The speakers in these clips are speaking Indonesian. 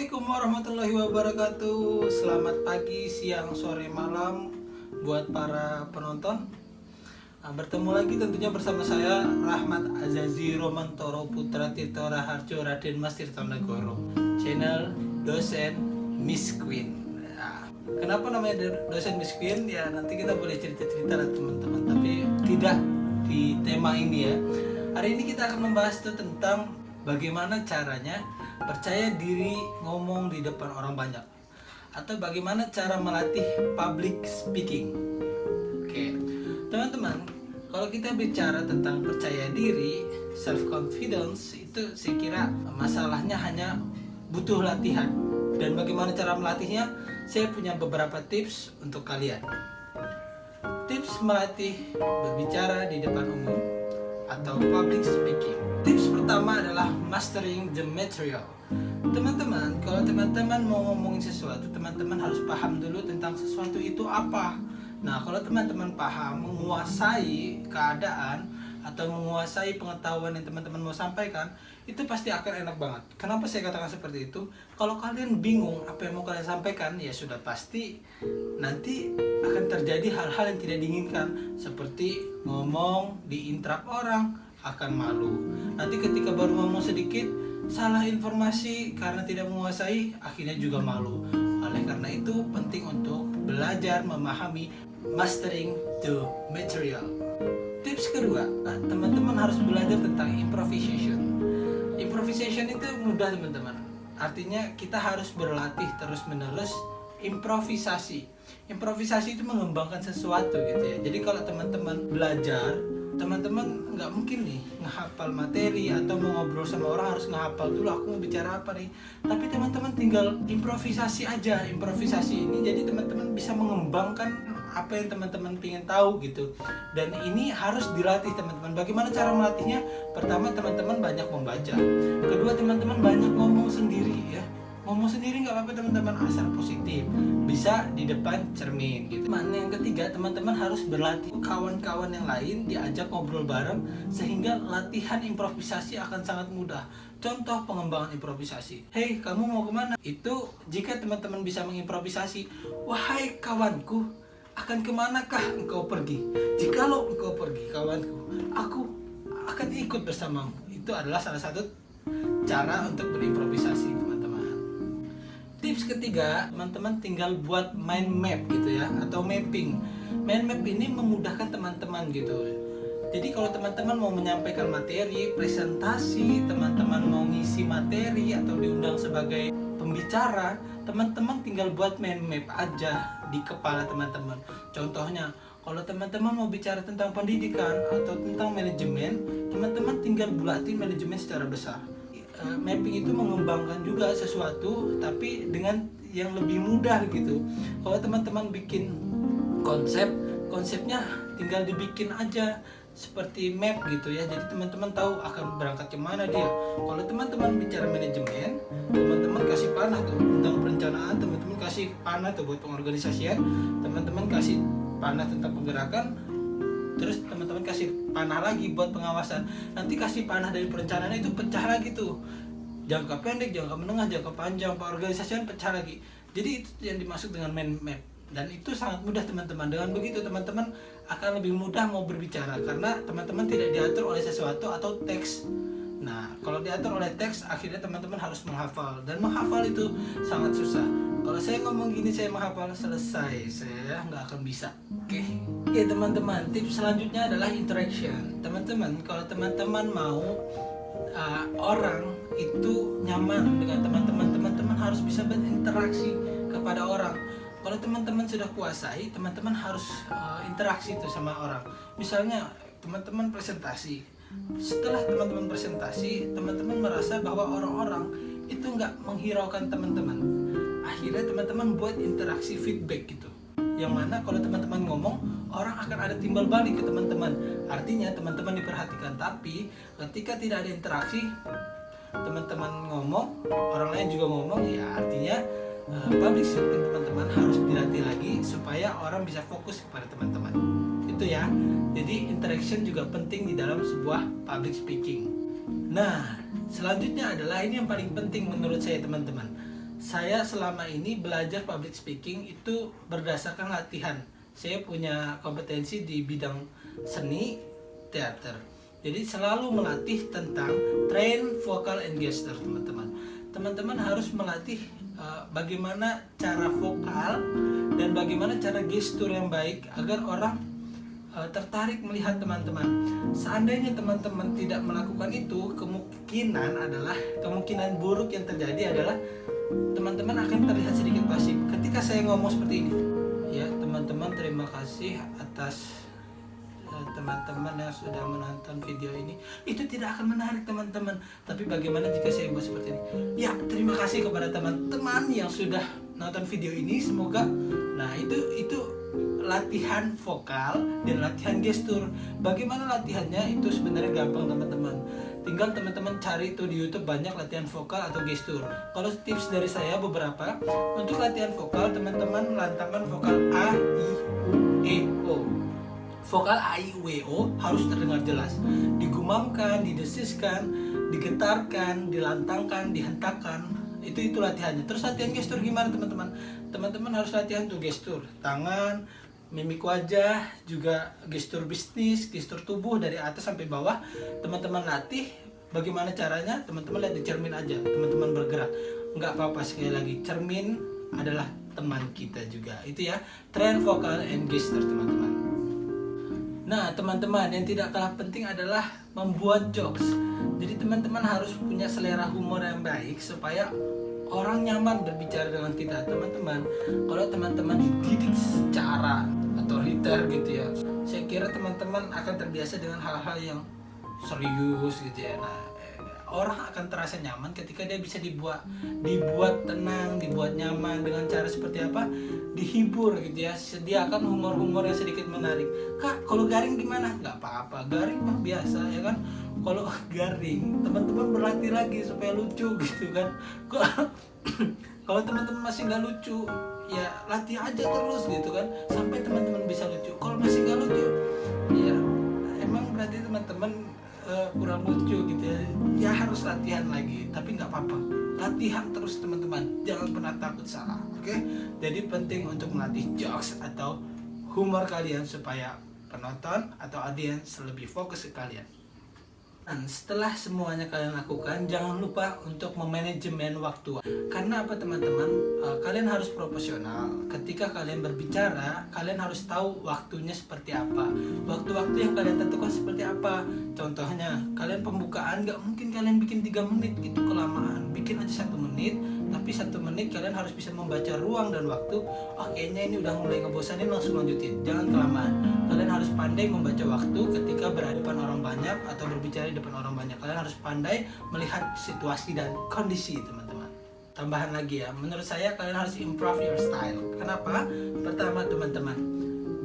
Assalamualaikum warahmatullahi wabarakatuh. Selamat pagi, siang, sore, malam buat para penonton. Bertemu lagi tentunya bersama saya Rahmat Azazi Romantoro Putra Tirto Raharjo Raden Mas Tirtonegoro, channel Dosen Miss Queen. Kenapa namanya Dosen Miss Queen? Ya nanti kita boleh cerita-cerita lah teman-teman, tapi tidak di tema ini ya. Hari ini kita akan membahas tentang bagaimana caranya percaya diri ngomong di depan orang banyak, atau bagaimana cara melatih public speaking. Oke, teman-teman, kalau kita bicara tentang percaya diri, self confidence, itu saya kira masalahnya hanya butuh latihan. Dan bagaimana cara melatihnya? Saya punya beberapa tips untuk kalian. Tips melatih berbicara di depan umum atau public speaking. Tips pertama adalah mastering the material. Teman-teman, kalau teman-teman mau ngomongin sesuatu, teman-teman harus paham dulu tentang sesuatu itu apa. Nah, kalau teman-teman paham, menguasai keadaan atau menguasai pengetahuan yang teman-teman mau sampaikan, itu pasti akan enak banget. Kenapa saya katakan seperti itu? Kalau kalian bingung apa yang mau kalian sampaikan, ya sudah pasti nanti akan terjadi hal-hal yang tidak diinginkan, seperti ngomong diinterrupt orang, akan malu. Nanti ketika baru ngomong sedikit, salah informasi karena tidak menguasai, akhirnya juga malu. Oleh karena itu penting untuk belajar memahami, mastering the material. Tips kedua, teman-teman harus belajar tentang improvisation. Improvisation itu mudah teman-teman. Artinya kita harus berlatih terus-menerus improvisasi. Improvisasi itu mengembangkan sesuatu gitu ya. Jadi kalau teman-teman belajar, teman-teman nggak mungkin nih ngehafal materi atau mau ngobrol sama orang harus ngehafal dulu aku mau bicara apa nih. Tapi teman-teman tinggal improvisasi aja. Improvisasi ini jadi teman-teman bisa mengembangkan apa yang teman-teman ingin tahu gitu. Dan ini harus dilatih teman-teman. Bagaimana cara melatihnya? Pertama, teman-teman banyak membaca. Kedua, teman-teman banyak ngomong sendiri ya. Ngomong sendiri nggak apa-apa teman-teman, asal positif, bisa di depan cermin gitu. Yang ketiga, teman-teman harus berlatih kawan-kawan yang lain, diajak ngobrol bareng, sehingga latihan improvisasi akan sangat mudah. Contoh pengembangan improvisasi, hey kamu mau kemana? Itu jika teman-teman bisa mengimprovisasi, wahai kawanku, akan kemanakah engkau pergi? Jikalau engkau pergi kawanku, aku akan ikut bersamamu. Itu adalah salah satu cara untuk berimprovisasi teman-teman. Tips ketiga, teman-teman tinggal buat mind map gitu ya, atau mapping. Mind map ini memudahkan teman-teman gitu. Jadi kalau teman-teman mau menyampaikan materi, presentasi, teman-teman mau ngisi materi atau diundang sebagai pembicara, teman-teman tinggal buat mind map aja di kepala teman-teman. Contohnya, kalau teman-teman mau bicara tentang pendidikan atau tentang manajemen, teman-teman tinggal bulatin manajemen secara besar. Mapping itu mengembangkan juga sesuatu, tapi dengan yang lebih mudah gitu. Kalau teman-teman bikin konsepnya tinggal dibikin aja seperti map gitu ya. Jadi teman-teman tahu akan berangkat kemana dia. Kalau teman-teman bicara manajemen, teman-teman kasih panah tuh tentang perencanaan, teman-teman kasih panah tuh buat pengorganisasian, teman-teman kasih panah tentang penggerakan, terus teman-teman kasih panah lagi buat pengawasan. Nanti kasih panah dari perencanaan itu pecah lagi tuh, jangka pendek, jangka menengah, jangka panjang, pengorganisasian pecah lagi. Jadi itu yang dimaksud dengan mind map. Dan itu sangat mudah teman-teman. Dengan begitu teman-teman akan lebih mudah mau berbicara, karena teman-teman tidak diatur oleh sesuatu atau teks. Nah, kalau diatur oleh teks, akhirnya teman-teman harus menghafal. Dan menghafal itu sangat susah. Kalau saya ngomong gini, saya menghafal, selesai, saya nggak akan bisa. Oke, teman-teman, tips selanjutnya adalah interaction. Teman-teman, kalau teman-teman mau orang itu nyaman dengan teman-teman harus bisa berinteraksi kepada orang. Kalau teman-teman sudah kuasai, teman-teman harus interaksi itu sama orang. Misalnya, teman-teman presentasi. Setelah teman-teman presentasi, teman-teman merasa bahwa orang-orang itu nggak menghiraukan teman-teman. Akhirnya teman-teman buat interaksi feedback gitu, yang mana kalau teman-teman ngomong, orang akan ada timbal balik ke teman-teman. Artinya teman-teman diperhatikan. Tapi ketika tidak ada interaksi, teman-teman ngomong, orang lain juga ngomong, ya artinya public speaking teman-teman harus dilatih lagi supaya orang bisa fokus kepada teman-teman. Itu ya. Jadi interaction juga penting di dalam sebuah public speaking. Nah, selanjutnya adalah ini yang paling penting menurut saya teman-teman. saya selama ini belajar public speaking itu berdasarkan latihan. Saya punya kompetensi di bidang seni, teater. Jadi selalu melatih tentang train vocal and gesture, teman-teman. Teman-teman harus melatih bagaimana cara vokal dan bagaimana cara gestur yang baik agar orang tertarik melihat teman-teman. Seandainya teman-teman tidak melakukan itu, kemungkinan buruk yang terjadi adalah teman-teman akan terlihat sedikit pasif. Ketika saya ngomong seperti ini, ya teman-teman, terima kasih atas teman-teman yang sudah menonton video ini. Itu tidak akan menarik teman-teman. Tapi bagaimana jika saya buat seperti ini? Ya, terima kasih kepada teman-teman yang sudah nonton video ini. Semoga, nah itu latihan vokal dan latihan gestur. Bagaimana latihannya? Itu sebenarnya gampang teman-teman. Tinggal teman-teman cari itu di YouTube, banyak latihan vokal atau gestur. Kalau tips dari saya beberapa, untuk latihan vokal teman-teman lantangkan vokal A, I, U, E, O. Vokal A, I, U, E, O harus terdengar jelas. Digumamkan, didesiskan, digetarkan, dilantangkan, dihentakkan. Itu latihannya. Terus latihan gestur gimana teman-teman? Teman-teman harus latihan tuh gestur tangan, mimik wajah, juga gestur bisnis, gestur tubuh dari atas sampai bawah. Teman-teman latih bagaimana caranya. Teman-teman lihat di cermin aja, teman-teman bergerak. Nggak apa-apa, sekali lagi, cermin adalah teman kita juga. Itu ya, train vocal and gesture teman-teman. Nah teman-teman, yang tidak kalah penting adalah membuat jokes. Jadi teman-teman harus punya selera humor yang baik supaya orang nyaman berbicara dengan kita. Teman-teman, kalau teman-teman dididik secara otoriter gitu ya, saya kira teman-teman akan terbiasa dengan hal-hal yang serius gitu ya. Nah, orang akan terasa nyaman ketika dia bisa dibuat tenang, dibuat nyaman dengan cara seperti apa? Dihibur gitu ya. Sediakan humor-humor yang sedikit menarik. Kak, kalau garing gimana? Nggak apa-apa, garing mah biasa ya kan. Kalau garing, teman-teman berlatih lagi supaya lucu gitu kan. Kalau teman-teman masih nggak lucu, ya latih aja terus gitu kan, sampai teman-teman bisa lucu. Kalau masih nggak lucu, ya emang berarti teman-teman kurang lucu gitu ya. Ya harus latihan lagi, tapi nggak apa-apa. Latihan terus teman-teman, jangan pernah takut salah. Oke? Jadi penting untuk melatih jokes atau humor kalian supaya penonton atau audiens lebih fokus ke kalian. Dan setelah semuanya kalian lakukan, jangan lupa untuk memanajemen waktu. Karena apa teman-teman? Kalian harus proporsional. Ketika kalian berbicara, kalian harus tahu waktunya seperti apa. Waktu-waktu yang kalian tentukan seperti apa. Contohnya, kalian pembukaan gak mungkin kalian bikin 3 menit, itu kelamaan. Bikin aja 1 menit, tapi 1 menit kalian harus bisa membaca ruang dan waktu. Oh kayaknya ini udah mulai ngebosanin, langsung lanjutin. Jangan kelamaan. Kalian harus pandai membaca waktu ketika berhadapan orang banyak atau berbicara di depan orang banyak. Kalian harus pandai melihat situasi dan kondisi teman-teman. Tambahan lagi ya, menurut saya kalian harus improve your style. Kenapa? Pertama teman-teman,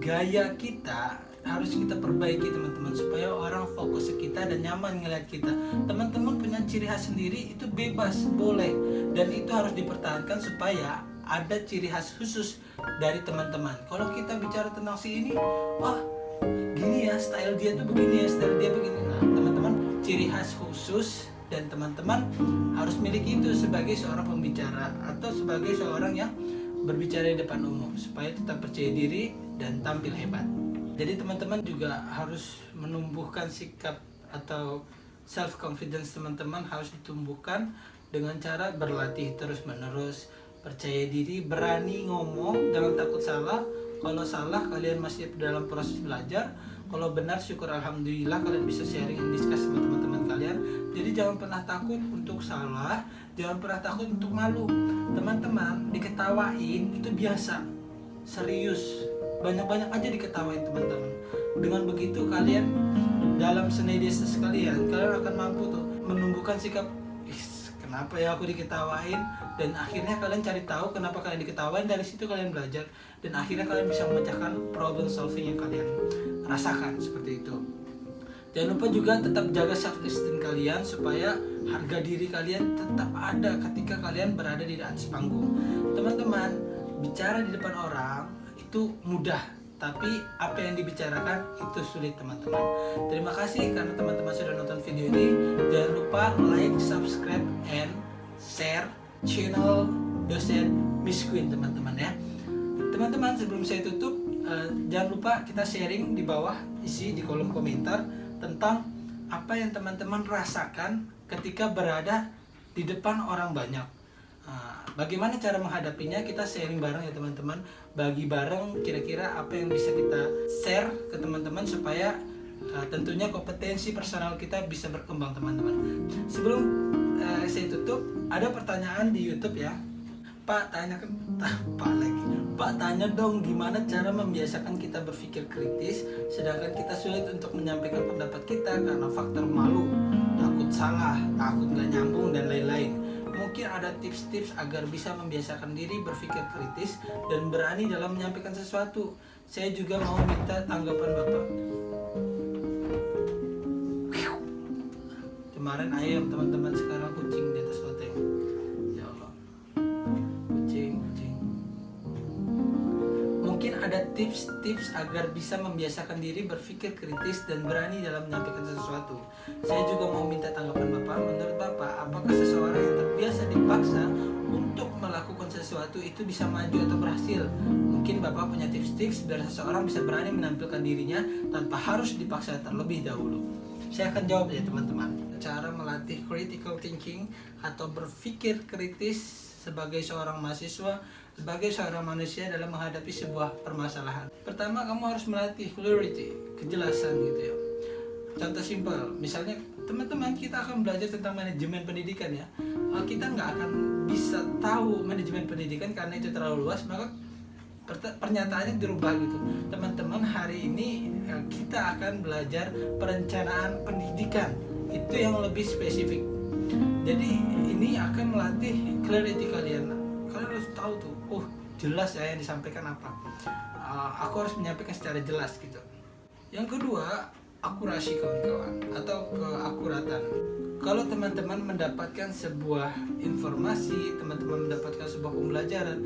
gaya kita harus kita perbaiki teman-teman, supaya orang fokus ke kita dan nyaman ngeliat kita. Teman-teman punya ciri khas sendiri, itu bebas, boleh, dan itu harus dipertahankan supaya ada ciri khas khusus dari teman-teman. Kalau kita bicara tentang si ini, wah gini ya style dia tuh begini ya, style dia begini. Nah teman-teman, ciri khas khusus dan teman-teman harus miliki itu sebagai seorang pembicara atau sebagai seorang yang berbicara di depan umum, supaya tetap percaya diri dan tampil hebat. Jadi teman-teman juga harus menumbuhkan sikap atau self confidence. Teman-teman harus ditumbuhkan dengan cara berlatih terus-menerus, percaya diri, berani ngomong, jangan takut salah. Kalau salah kalian masih dalam proses belajar, kalau benar syukur alhamdulillah, kalian bisa sharing and discuss sama teman-teman kalian. Jadi jangan pernah takut untuk salah, jangan pernah takut untuk malu. Teman-teman, diketawain itu biasa, serius, banyak-banyak aja diketawain teman-teman. Dengan begitu kalian dalam seni bisnis kalian akan mampu tuh menumbuhkan sikap, kenapa ya aku diketawain, dan akhirnya kalian cari tahu kenapa kalian diketawain. Dari situ kalian belajar dan akhirnya kalian bisa memecahkan problem solving yang kalian rasakan seperti itu. Jangan lupa juga tetap jaga self esteem kalian supaya harga diri kalian tetap ada ketika kalian berada di atas panggung. Teman-teman, bicara di depan orang itu mudah, tapi apa yang dibicarakan itu sulit teman-teman. Terima kasih karena teman-teman sudah nonton video ini. Jangan lupa like, subscribe, and share channel dosen Miss Queen, teman-teman ya. Teman-teman, sebelum saya tutup, jangan lupa kita sharing di bawah, isi di kolom komentar tentang apa yang teman-teman rasakan ketika berada di depan orang banyak. Bagaimana cara menghadapinya, kita sharing bareng ya teman-teman. Bagi bareng kira-kira apa yang bisa kita share ke teman-teman supaya tentunya kompetensi personal kita bisa berkembang, teman-teman. Sebelum saya tutup, ada pertanyaan di YouTube ya. Pak tanya dong, gimana cara membiasakan kita berpikir kritis sedangkan kita sulit untuk menyampaikan pendapat kita karena faktor malu, takut salah, takut nggak nyambung dan lain-lain. Mungkin ada tips-tips agar bisa membiasakan diri berpikir kritis dan berani dalam menyampaikan sesuatu. Saya juga mau minta tanggapan Bapak. Kemarin ayam, teman-teman, sekarang kucing di atas loteng. Ya Allah, kucing. Mungkin ada tips-tips agar bisa membiasakan diri berpikir kritis dan berani dalam menyampaikan sesuatu. Saya juga mau minta tanggapan Bapak. Menurut Bapak, apakah seseorang yang terbiasa dipaksa untuk melakukan sesuatu itu bisa maju atau berhasil? Mungkin Bapak punya tips-tips biar seseorang bisa berani menampilkan dirinya tanpa harus dipaksa terlebih dahulu. Saya akan jawab ya teman-teman. Cara melatih critical thinking atau berpikir kritis sebagai seorang mahasiswa, sebagai seorang manusia dalam menghadapi sebuah permasalahan. Pertama, kamu harus melatih clarity, kejelasan gitu ya. Contoh simpel, misalnya teman-teman, kita akan belajar tentang manajemen pendidikan ya. Kita nggak akan bisa tahu manajemen pendidikan karena itu terlalu luas, maka pernyataannya dirubah gitu. Teman-teman, hari ini kita akan belajar perencanaan pendidikan, itu yang lebih spesifik. Jadi ini akan melatih clarity kalian. Kalian harus tahu tuh, jelas ya yang disampaikan apa. Aku harus menyampaikan secara jelas gitu. Yang kedua, akurasi kawan-kawan atau keakuratan. Kalau teman-teman mendapatkan sebuah informasi, teman-teman mendapatkan sebuah pembelajaran,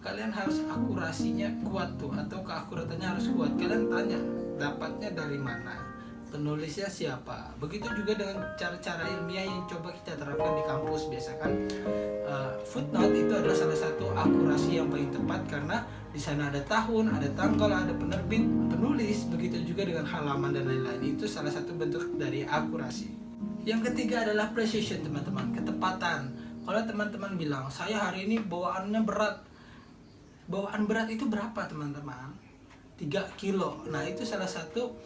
kalian harus akurasinya kuat tuh, atau keakuratannya harus kuat. Kalian tanya, dapatnya dari mana? Penulisnya siapa? Begitu juga dengan cara-cara ilmiah yang coba kita terapkan di kampus. Biasa kan footnote itu adalah salah satu akurasi yang paling tepat karena di sana ada tahun, ada tanggal, ada penerbit, penulis. Begitu juga dengan halaman dan lain-lain. Itu salah satu bentuk dari akurasi. Yang ketiga adalah precision, teman-teman, ketepatan. Kalau teman-teman bilang, saya hari ini bawaannya berat. Bawaan berat itu berapa, teman-teman? 3 kilo. Nah, itu salah satu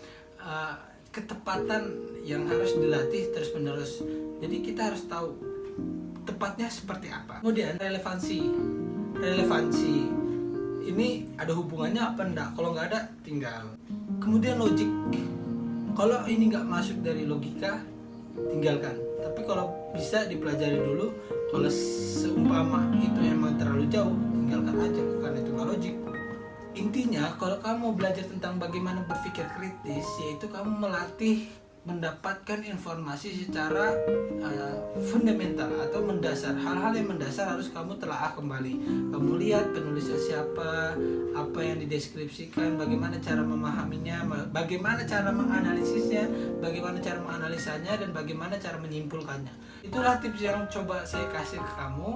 ketepatan yang harus dilatih terus-menerus. Jadi kita harus tahu tepatnya seperti apa. Kemudian relevansi ini ada hubungannya apa enggak? Kalau nggak ada, tinggal. Kemudian logik, kalau ini nggak masuk dari logika, tinggalkan. Tapi kalau bisa dipelajari dulu. Kalau seumpama itu emang terlalu jauh, tinggalkan aja karena itu nggak logik. Intinya, kalau kamu belajar tentang bagaimana berpikir kritis, yaitu kamu melatih mendapatkan informasi secara fundamental atau mendasar. Hal-hal yang mendasar harus kamu telaah kembali. Kamu lihat penulisnya siapa, apa yang dideskripsikan, bagaimana cara memahaminya, bagaimana cara menganalisisnya, bagaimana cara menganalisanya, dan bagaimana cara menyimpulkannya. Itulah tips yang coba saya kasih ke kamu.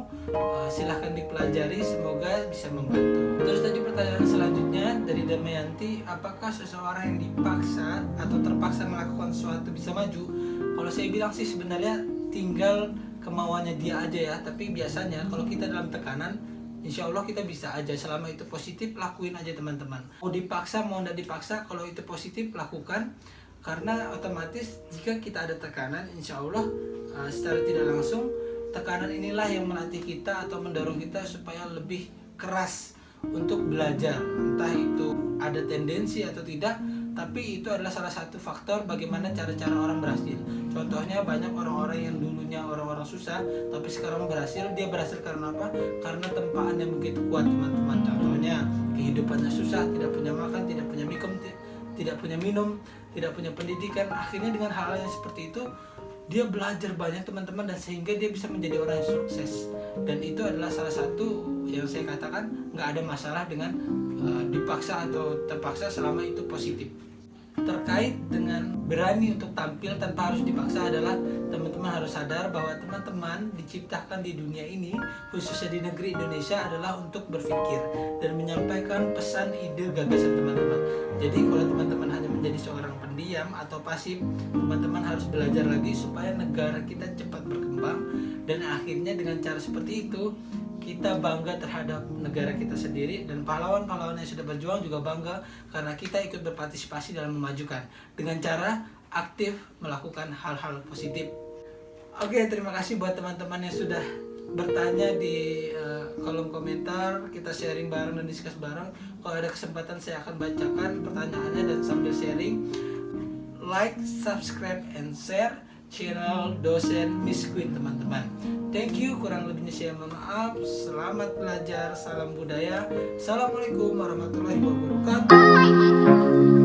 Silahkan dipelajari, semoga bisa membantu. Terus tadi pertanyaan selanjutnya dari Damayanti, apakah seseorang yang dipaksa atau terpaksa melakukan sesuatu bisa maju? Kalau saya bilang sih sebenarnya tinggal kemauannya dia aja ya. Tapi biasanya kalau kita dalam tekanan, insya Allah kita bisa aja. Selama itu positif, lakuin aja teman-teman. Mau dipaksa, mau tidak dipaksa, kalau itu positif, lakukan. Karena otomatis jika kita ada tekanan, insya Allah secara tidak langsung tekanan inilah yang melatih kita atau mendorong kita supaya lebih keras untuk belajar. Entah itu ada tendensi atau tidak, tapi itu adalah salah satu faktor bagaimana cara-cara orang berhasil. Contohnya banyak orang-orang yang dulunya orang-orang susah tapi sekarang berhasil. Dia berhasil karena apa? Karena tempaannya begitu kuat, teman-teman. Contohnya kehidupannya susah, tidak punya makan, tidak punya minum, tidak punya pendidikan. Akhirnya dengan hal yang seperti itu dia belajar banyak, teman-teman, dan sehingga dia bisa menjadi orang yang sukses. Dan itu adalah salah satu yang saya katakan nggak ada masalah dengan dipaksa atau terpaksa selama itu positif. Terkait dengan berani untuk tampil tanpa harus dipaksa adalah teman-teman harus sadar bahwa teman-teman diciptakan di dunia ini, khususnya di negeri Indonesia, adalah untuk berpikir dan menyampaikan pesan, ide, gagasan teman-teman. Jadi kalau teman-teman hanya menjadi seorang pendiam atau pasif, teman-teman harus belajar lagi supaya negara kita cepat berkembang, dan akhirnya dengan cara seperti itu kita bangga terhadap negara kita sendiri, dan pahlawan-pahlawan yang sudah berjuang juga bangga karena kita ikut berpartisipasi dalam memajukan dengan cara aktif melakukan hal-hal positif. Oke, terima kasih buat teman-teman yang sudah bertanya di kolom komentar. Kita sharing bareng dan discuss bareng. Kalau ada kesempatan saya akan bacakan pertanyaannya dan sambil sharing. Like, subscribe, and share channel Dosen Miss Queen, teman-teman. Thank you, kurang lebihnya saya mohon maaf. Selamat belajar, salam budaya. Assalamualaikum warahmatullahi wabarakatuh.